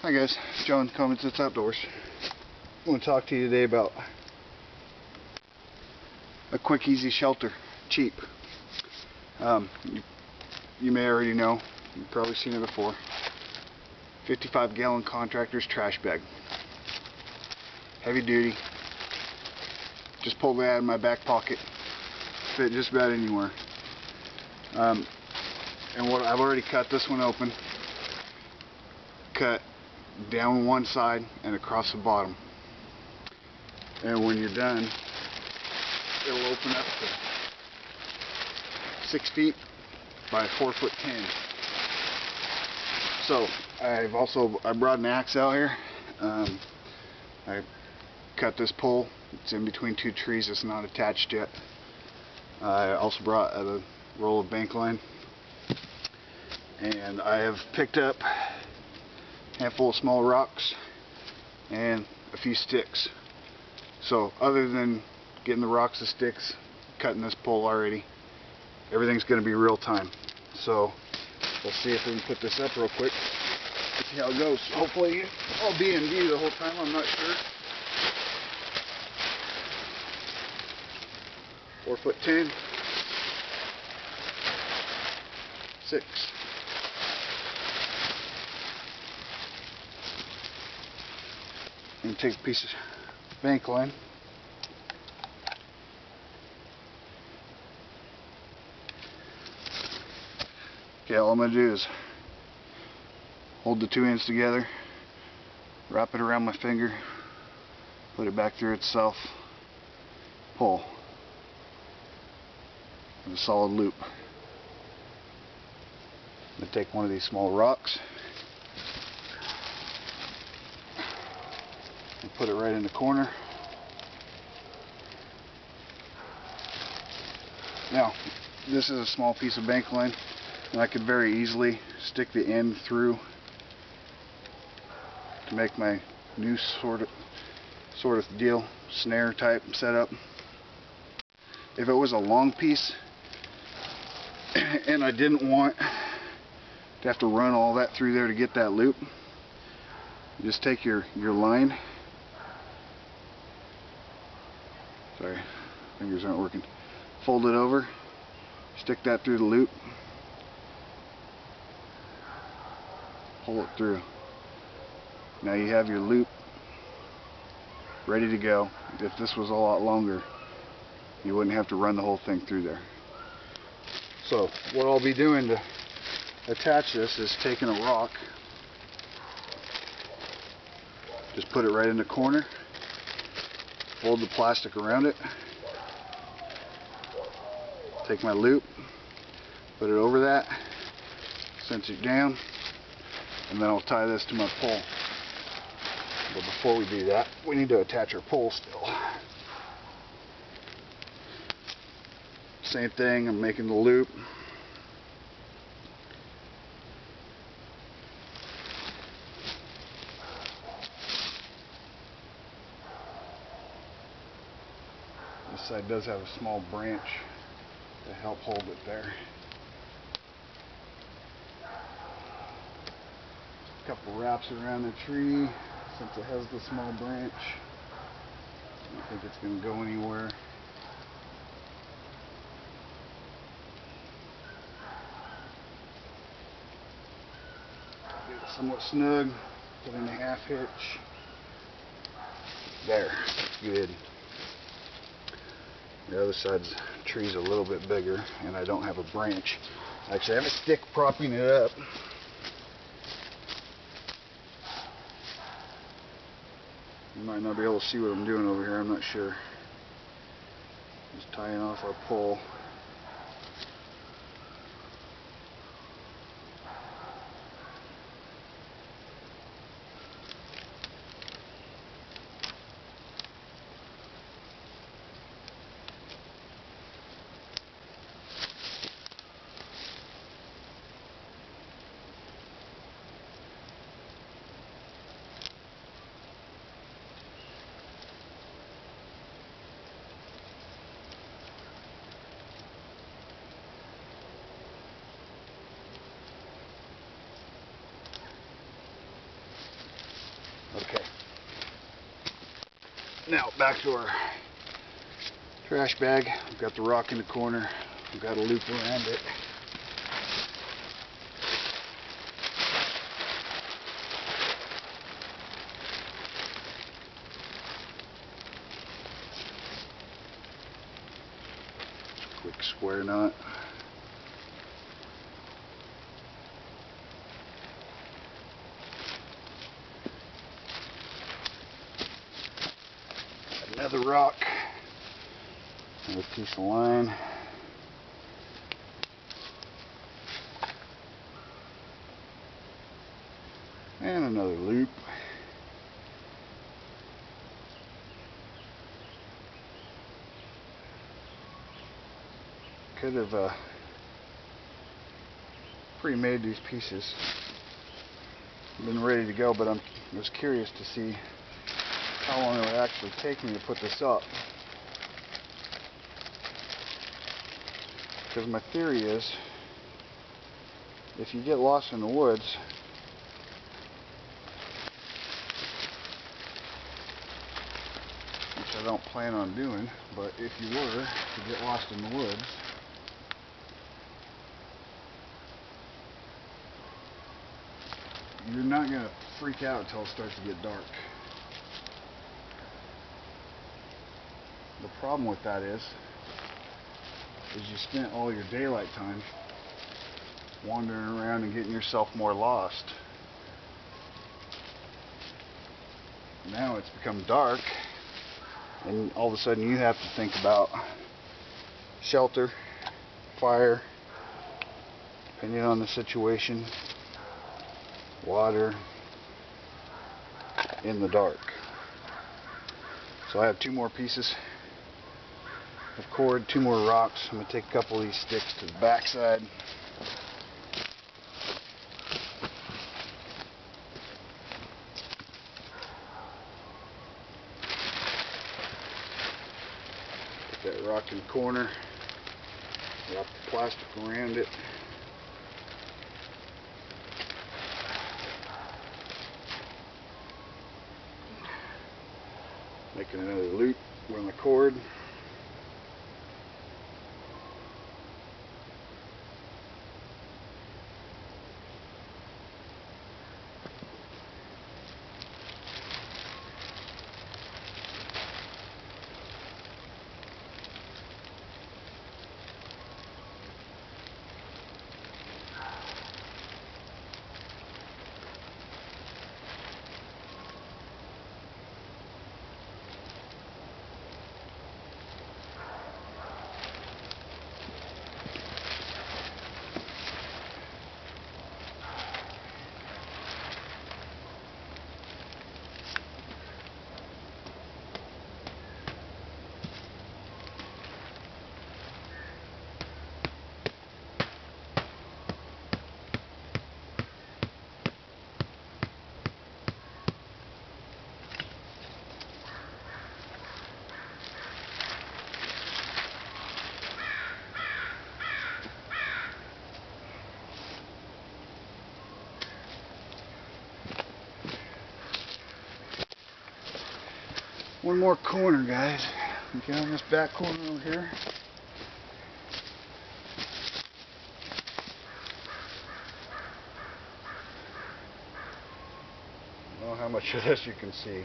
Hi guys, John, Comments It's Outdoors. I want to talk to you today about a quick, easy shelter, cheap. You may already know, you've probably seen it before. 55-gallon contractor's trash bag. Heavy duty. Just pulled it out of my back pocket. Fit just about anywhere. And what I've already cut this one open. Cut down one side and across the bottom. And when you're done, it'll open up to 6 feet by 4'10". So I brought an axe out here. I cut this pole. It's in between two trees. It's not attached yet. I also brought a roll of bank line, and I have picked up a handful of small rocks and a few sticks. So other than getting the rocks and sticks, cutting this pole already, everything's going to be real time. So we'll see if we can put this up real quick and see how it goes. Hopefully I'll be in view the whole time, I'm not sure. 4'10", 6. And take a piece of bank line. Okay, all I'm going to do is hold the two ends together, wrap it around my finger, put it back through itself, pull with a solid loop. I'm going to take one of these small rocks and put it right in the corner. Now, this is a small piece of bank line, and I could very easily stick the end through to make my new sort of deal, snare type setup. If it was a long piece and I didn't want to have to run all that through there to get that loop, you just take your line. Sorry, fingers aren't working. Fold it over, stick that through the loop, pull it through. Now you have your loop ready to go. If this was a lot longer, you wouldn't have to run the whole thing through there. So what I'll be doing to attach this is taking a rock, just put it right in the corner, fold the plastic around it, take my loop, put it over that, cinch it down, and then I'll tie this to my pole. But before we do that, we need to attach our pole still. Same thing, I'm making the loop. This side does have a small branch to help hold it there. A couple wraps around the tree since it has the small branch. I don't think it's going to go anywhere. Get it somewhat snug, put in a half hitch. There, good. The other side's tree's a little bit bigger, and I don't have a branch. Actually, I have a stick propping it up. You might not be able to see what I'm doing over here, I'm not sure. Just tying off our pole. Now back to our trash bag. We've got the rock in the corner. We've got a loop around it. Quick square knot. Another rock. Another piece of line. And another loop. Could have pre-made these pieces. Been ready to go, but I was curious to see how long it would actually take me to put this up. Because my theory is, if you get lost in the woods, which I don't plan on doing, but if you were to get lost in the woods, you're not going to freak out until it starts to get dark. The problem with that is you spent all your daylight time wandering around and getting yourself more lost. Now it's become dark, and all of a sudden you have to think about shelter, fire, depending on the situation, water, in the dark. So I have 2 more pieces of cord, 2 more rocks. I'm going to take a couple of these sticks to the back side. Put that rock in the corner, wrap the plastic around it. Making another loop with my cord. One more corner, guys. Okay, on this back corner over here. I don't know how much of this you can see.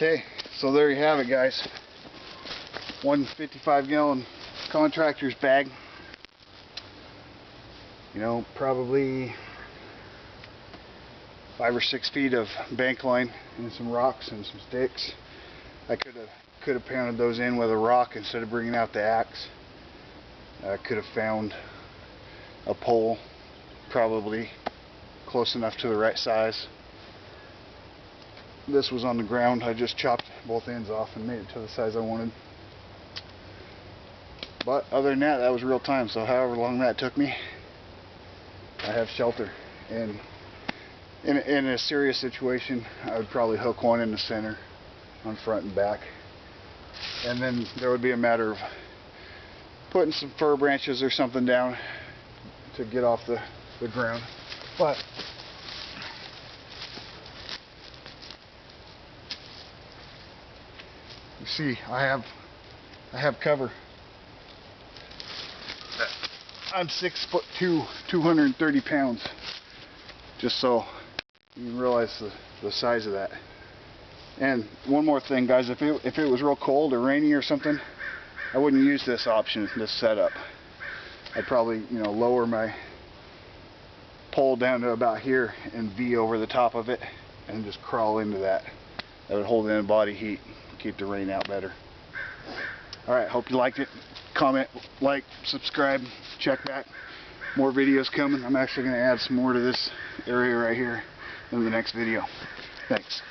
Okay, so there you have it, guys. 155-gallon contractor's bag. You know, probably 5 or 6 feet of bank line and some rocks and some sticks. I could have pounded those in with a rock instead of bringing out the axe. I could have found a pole, probably close enough to the right size. This was on the ground. I just chopped both ends off and made it to the size I wanted. But other than that, that was real time. So however long that took me, I have shelter. And in a serious situation, I would probably hook one in the center on front and back. And then there would be a matter of putting some fir branches or something down to get off the ground. But you see, I have cover. I'm 6'2", 230 pounds. Just so you can realize the size of that. And one more thing, guys, if it was real cold or rainy or something, I wouldn't use this option, this setup. I'd probably, you know, lower my pole down to about here and V over the top of it and just crawl into that. That would hold in body heat, keep the rain out better. Alright, hope you liked it. Comment, like, subscribe, check back. More videos coming. I'm actually going to add some more to this area right here in the next video. Thanks.